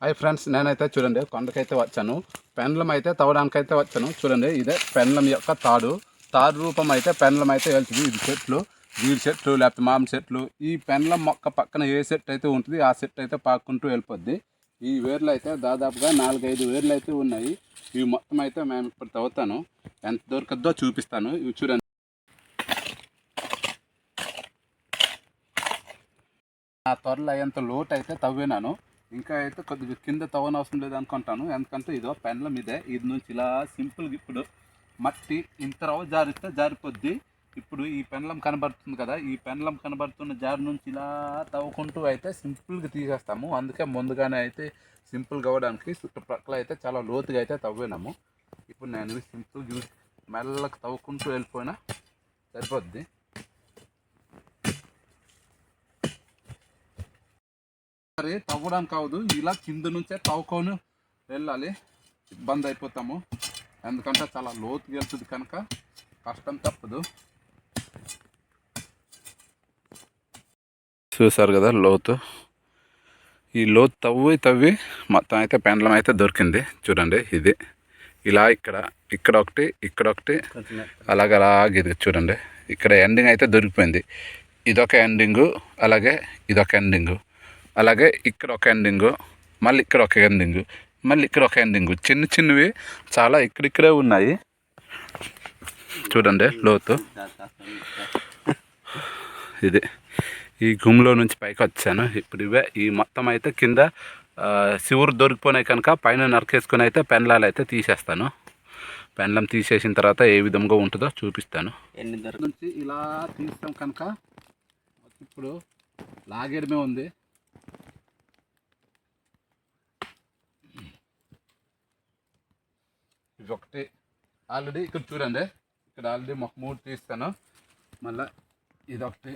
Hi friends, నేనైతే చూడండి కొండకైతే వచ్చాను. పెండ్లం అయితే తవ్వడానికైతే వచ్చాను. చూడండి, ఇదే పెండ్లం యొక్క తాడు రూపం అయితే పెండ్లం అయితే వెళ్తుంది. ఇది చెట్లు, వీడి చెట్లు లేకపోతే మామిడి చెట్లు. ఈ పెండ్లం మొక్క పక్కన ఏ చెట్టు అయితే ఉంటుంది ఆ చెట్టు అయితే పాక్కుంటూ వెళ్ళిపోద్ది. ఈ వేర్లు అయితే దాదాపుగా 4-5 వేర్లు అయితే ఉన్నాయి. ఇవి మొత్తం అయితే మేము ఇప్పుడు తవ్వుతాను. ఎంత దొరకద్దో చూపిస్తాను. ఇవి చూడండి, ఆ త్వరలో అయ్యేంత లోటు అయితే తవ్వినాను. ఇంకా అయితే కొద్దిగా కింద తవ్వనవసరం లేదు అనుకుంటాను. ఎందుకంటే ఇదో పెండ్లం ఇదే. ఇది నుంచి ఇలా సింపుల్గా ఇప్పుడు మట్టి ఇంత రవ్వ జారిస్తే జారిపోద్ది. ఇప్పుడు ఈ పెండ్లం కనబడుతుంది కదా, ఈ పెండ్లం కనబడుతున్న జారి నుంచి ఇలా తవ్వుకుంటూ అయితే సింపుల్గా తీసేస్తాము. అందుకే ముందుగానే అయితే సింపుల్గా అవ్వడానికి చుట్టుపక్కల అయితే చాలా లోతుగా అయితే తవ్వినాము. ఇప్పుడు నేను సింపుల్గా మెల్లగా తవ్వుకుంటూ వెళ్ళిపోయినా సరిపోద్ది. సరే, తవ్వడానికి కావదు, ఇలా కింద నుంచే తవ్వుకొని వెళ్ళాలి. ఇబ్బంది అయిపోతాము, ఎందుకంటే చాలా లోతుగా వెళ్తుంది కనుక కష్టం తప్పదు. చూసారు కదా లోతు. ఈ లోతు తవ్వి మొత్తం అయితే పెండ్లం అయితే దొరికింది. చూడండి, ఇది ఇలా ఇక్కడ ఒకటి అలాగే చూడండి, ఇక్కడ ఎండింగ్ అయితే దొరికిపోయింది. ఇదొక ఎండింగు, అలాగే ఇదొక ఎండింగు, అలాగే ఇక్కడ ఒక ఎండింగు, మళ్ళీ ఇక్కడ ఒక ఎండింగు, మళ్ళీ ఇక్కడ ఒక ఎండింగు. చిన్నవి చాలా ఇక్కడిక్కడే ఉన్నాయి. చూడండి లోతు. ఇది ఈ గుమ్లో నుంచి పైకి వచ్చాను. ఇప్పుడు ఈ మొత్తం అయితే కింద శివురు దొరికిపోయినాయి కనుక పైన నరికేసుకొని అయితే పెండ్లాలు అయితే తీసేస్తాను. పెండ్లం తీసేసిన తర్వాత ఏ విధంగా ఉంటుందో చూపిస్తాను. నుంచి ఇలా తీస్తాం కనుక ఇప్పుడు లాగేయడమే ఉంది. ఇది ఒకటి ఆల్రెడీ ఇక్కడ చూడండి, ఇక్కడ ఆల్రెడీ మాకు 3 తీస్తాను. మళ్ళీ ఇదొకటి,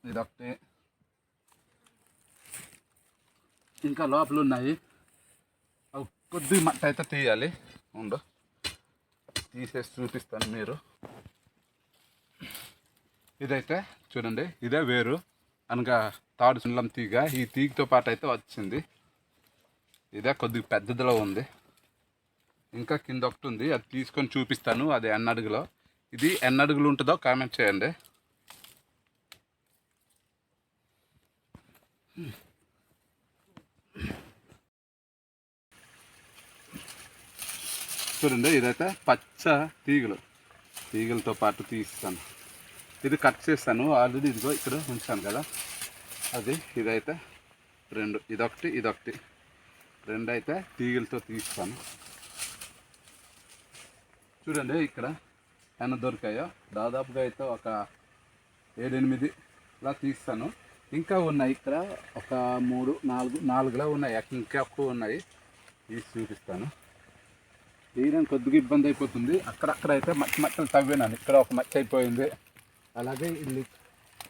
ఇదొకటి, ఇంకా లోపల ఉన్నాయి. అవి కొద్ది మట్టి అయితే తీయాలి. ఉండు, తీసేసి చూపిస్తాను. మీరు ఇదైతే చూడండి, ఇదే వేరు అనగా తాడు పెండ్లం తీగ. ఈ తీగతో పాటు అయితే వచ్చింది. ఇదే కొద్దిగా పెద్దదిలో ఉంది. ఇంకా కింద ఒకటి ఉంది, అది తీసుకొని చూపిస్తాను. అది ఎన్ని అడుగులో, ఇది ఎన్ని అడుగులు ఉంటుందో కామెంట్ చేయండి. చూడండి, ఇదైతే పచ్చ తీగలతో పాటు తీస్తాను. ఇది కట్ చేస్తాను ఆల్రెడీ. ఇదిగో ఇక్కడ ఉంచాను కదా, అది ఇదైతే 2, ఇదొకటి 2 అయితే తీగలతో తీస్తాను. చూడండి, ఇక్కడ ఎన్న దొరికాయో దాదాపుగా అయితే ఒక 7-8 ఇలా తీస్తాను. ఇంకా ఉన్నాయి ఇక్కడ ఒక 3-4 ఉన్నాయి. ఇంకా ఎక్కువ ఉన్నాయి, తీసి చూపిస్తాను. తీయడానికి కొద్దిగా ఇబ్బంది అయిపోతుంది. అక్కడక్కడ అయితే మట్టలు తవ్వినాను. ఇక్కడ ఒక మట్టి అయిపోయింది. అలాగే ఇల్లు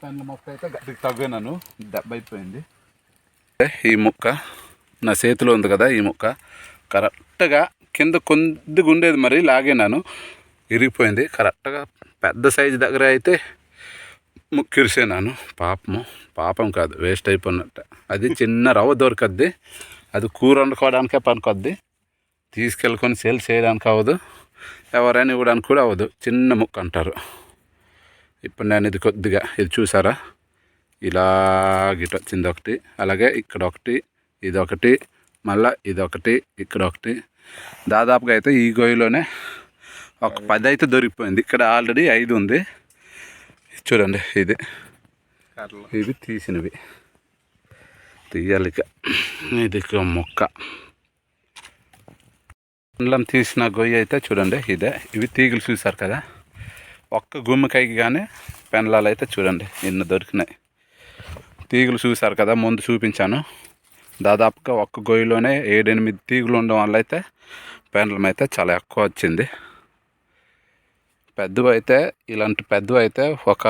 పెండ్ల మొక్క అయితే గట్టిగా తవ్వినాను, దెబ్బ అయిపోయింది. ఈ ముక్క నా చేతిలో ఉంది కదా, ఈ ముక్క కరెక్ట్గా కింద కొద్దిగా ఉండేది, మరి లాగినాను, ఇరిగిపోయింది. కరెక్ట్గా పెద్ద సైజు దగ్గర అయితే ముక్కిరిసేనాను. పాపం కాదు, వేస్ట్ అయిపోయినట్టు. అది చిన్న రవ్వ దొరకద్ది, అది కూర వండుకోవడానికే పనికొద్ది. తీసుకెళ్ళుకొని సేల్ చేయడానికి అవ్వదు, ఎవరైనా ఇవ్వడానికి కూడా అవ్వదు. చిన్న ముక్క అంటారు. ఇప్పుడు నేను ఇది కొద్దిగా, ఇది చూసారా, ఇలా గిట్ వచ్చింది ఒకటి, అలాగే ఇక్కడ ఒకటి, ఇదొకటి, మళ్ళీ ఇదొకటి, ఇక్కడ ఒకటి. దాదాపుగా అయితే ఈ గొయ్యిలోనే ఒక 10 అయితే దొరికిపోయింది. ఇక్కడ ఆల్రెడీ 5 ఉంది. చూడండి, ఇవి తీసినవి తీయాలి. ఇది మొక్క పెండ్లం తీసిన గొయ్యి అయితే చూడండి, ఇవి తీగలు చూసారు కదా. ఒక్క గుమ్మకాయకి కానీ పెండ్లాలు అయితే చూడండి ఎన్ని దొరికినాయి. తీగలు చూసారు కదా, ముందు చూపించాను. దాదాపుగా ఒక్క గొయ్యిలోనే 7-8 తీగలు ఉండడం వల్ల అయితే పెండ్లం అయితే చాలా ఎక్కువ వచ్చింది. ఇలాంటి పెద్దవి అయితే ఒక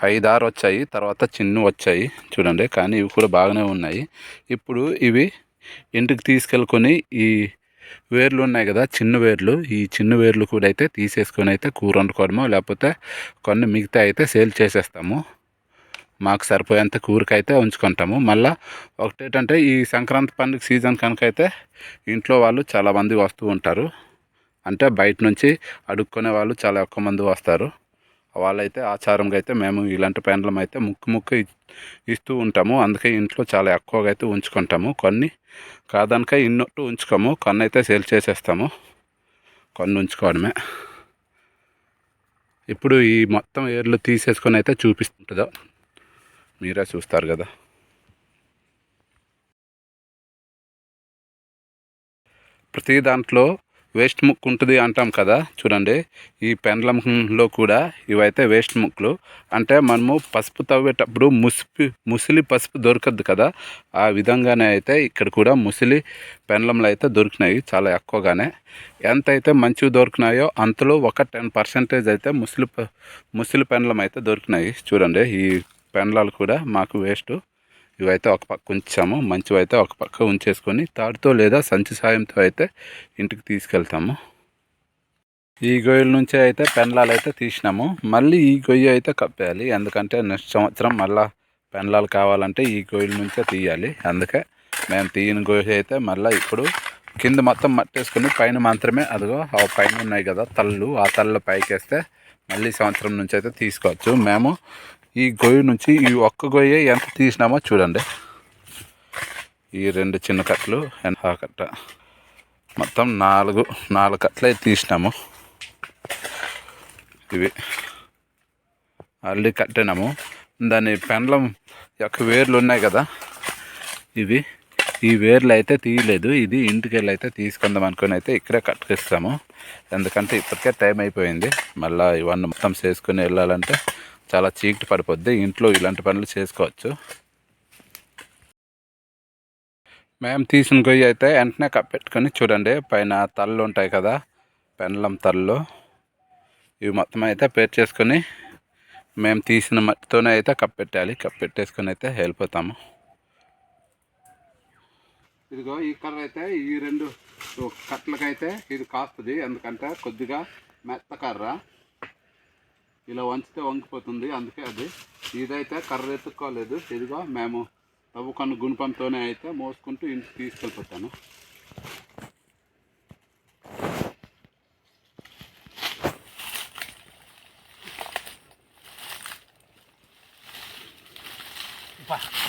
5-6 వచ్చాయి, తర్వాత చిన్నవి వచ్చాయి చూడండి. కానీ ఇవి కూడా బాగానే ఉన్నాయి. ఇప్పుడు ఇవి ఇంటికి తీసుకెళ్ళుకొని ఈ వేర్లు ఉన్నాయి కదా, ఈ చిన్న వేర్లు కూడా అయితే తీసేసుకొని అయితే కూర వండుకోవడమో, లేకపోతే కొన్ని మిగతా అయితే సేల్ చేసేస్తాము. మాకు సరిపోయేంత కూరకైతే ఉంచుకుంటాము. మళ్ళీ ఒకటేంటంటే ఈ సంక్రాంతి పండుగ సీజన్ కనుకైతే ఇంట్లో వాళ్ళు చాలామంది వస్తూ ఉంటారు. అంటే బయట నుంచి అడుక్కునే వాళ్ళు చాలా ఎక్కువ మంది వస్తారు. వాళ్ళైతే ఆచారంగా అయితే మేము ఇలాంటి పెండలం అయితే ముక్కు ఇస్తూ ఉంటాము. అందుకే ఇంట్లో చాలా ఎక్కువగా అయితే ఉంచుకుంటాము. కొన్ని కాదనక ఇన్నట్టు ఉంచుకోము, కొన్ని అయితే సేల్ చేసేస్తాము, కొన్ని ఉంచుకోవడమే. ఇప్పుడు ఈ మొత్తం ఏర్లు తీసేసుకొని అయితే చూపిస్తుంటుందో మీరే చూస్తారు కదా. ప్రతి దాంట్లో వేస్ట్ ముక్కు ఉంటుంది అంటాం కదా, చూడండి ఈ పెండలంలో కూడా ఇవైతే వేస్ట్ ముక్కులు. అంటే మనము పసుపు తవ్వేటప్పుడు ముసిలి పసుపు దొరకద్దు కదా, ఆ విధంగానే అయితే ఇక్కడ కూడా ముసిలి పెండలంలో అయితే దొరికినాయి చాలా ఎక్కువగానే. ఎంతైతే మంచివి దొరికినాయో అంతలో ఒక 10% అయితే ముసిలి పెండలం అయితే దొరికినాయి. చూడండి ఈ పెండలాలు కూడా మాకు వేస్ట్. ఇవైతే ఒక పక్క ఉంచాము, మంచివి అయితే ఒక పక్క ఉంచేసుకొని తాడుతో లేదా సంచి సాయంతో అయితే ఇంటికి తీసుకెళ్తాము. ఈ గొయ్యల నుంచే అయితే పెండలాలు అయితే తీసినాము. మళ్ళీ ఈ గొయ్యి అయితే కప్పేయాలి, ఎందుకంటే నెక్స్ట్ సంవత్సరం మళ్ళీ పెండలాలు కావాలంటే ఈ గొయ్యల నుంచే తీయాలి. అందుకే మేము తీయని గొయ్యి అయితే మళ్ళీ ఇప్పుడు కింద మొత్తం మట్టేసుకొని పైన మాత్రమే అదిగో ఆ పైన ఉన్నాయి కదా తళ్ళు, ఆ తళ్ళు పైకి వేస్తే మళ్ళీ సంవత్సరం నుంచి అయితే తీసుకోవచ్చు. మేము ఈ గొయ్యి నుంచి ఈ ఒక్క గొయ్యి ఎంత తీసినామో చూడండి. ఈ 2 చిన్న కట్టలు ఆ కట్ట మొత్తం 4 కట్టలు అయితే తీసినాము. ఇవి ఆల్రెడీ కట్టినాము. దాని పెండలం యొక్క వేర్లు ఉన్నాయి కదా, ఈ వేర్లు అయితే తీయలేదు. ఇది ఇంటికి వెళ్ళి అయితే తీసుకుందాం అనుకుని అయితే ఇక్కడే కట్టుకిస్తాము. ఎందుకంటే ఇప్పటికే టైం అయిపోయింది. మళ్ళీ ఇవన్నీ మొత్తం చేసుకుని వెళ్ళాలంటే చాలా చీకటి పడిపోద్ది. ఇంట్లో ఇలాంటి పనులు చేసుకోవచ్చు. మేము తీసిన గొయ్యి అయితే వెంటనే కప్పెట్టుకొని చూడండి పైన తళ్ళు ఉంటాయి కదా, పెండలం తళ్ళు, ఇవి మొత్తం అయితే పేర్చేసుకొని మేము తీసిన మట్టితోనే అయితే కప్పెట్టాలి. కప్పెట్టేసుకొని అయితే వెళ్ళిపోతాము. ఇదిగో ఈ కర్ర అయితే ఈ 2 కట్టలకైతే ఇది కాస్తుంది. ఎందుకంటే కొద్దిగా మెత్త కర్ర, ఇలా వంచితే వంగిపోతుంది. అందుకే ఇదైతే కర్ర ఎత్తుక్కోలేదు. ఇదిగో మేము తవ్వుకొని గుణపంతోనే అయితే మోసుకుంటూ ఇంటికి తీసుకెళ్ళిపోతాను.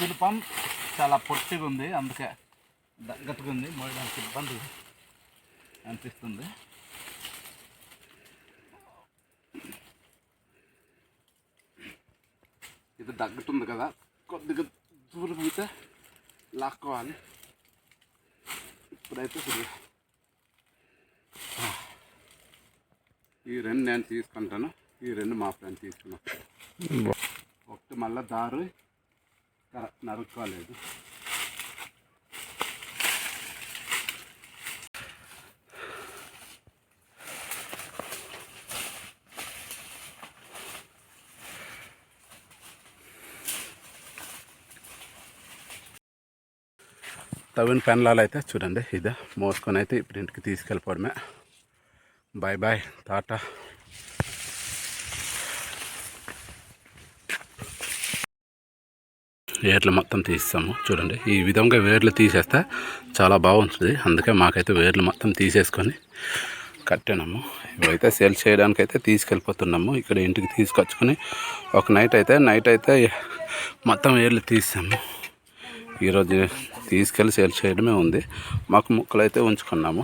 గుణపం చాలా పొట్టిగా ఉంది, అందుకే దగ్గరగా ఉంది, మోయడానికి ఇబ్బంది అనిపిస్తుంది. ఇది దగ్గుతుంది కదా, కొద్దిగా దూరం అయితే లాక్కోవాలి. ఇప్పుడైతే ఈ 2 నేను తీసుకుంటాను, ఈ 2 మా ఫ్రెండ్ తీసుకున్నాను. ఒకటి మళ్ళీ దారు నరుక్కోలేదు. తవ్విన పెండలాలు అయితే చూడండి ఇదే మోసుకొని అయితే ఇప్పుడు ఇంటికి తీసుకెళ్ళిపోవడమే. Bye bye, Tata. వేర్లు మొత్తం తీస్తాము చూడండి. ఈ విధంగా వేర్లు తీసేస్తే చాలా బాగుంటుంది. అందుకే మాకైతే వేర్లు మొత్తం తీసేసుకొని కట్టినాము. ఇవైతే సేల్ చేయడానికి అయితే తీసుకెళ్ళిపోతున్నాము. ఇక్కడ ఇంటికి తీసుకొచ్చుకొని ఒక నైట్ అయితే మొత్తం వేర్లు తీసాము. ఈరోజు తీసుకెళ్ళి సేల్ చేయడమే ఉంది. మాకు ముక్కలు అయితే ఉంచుకున్నాము.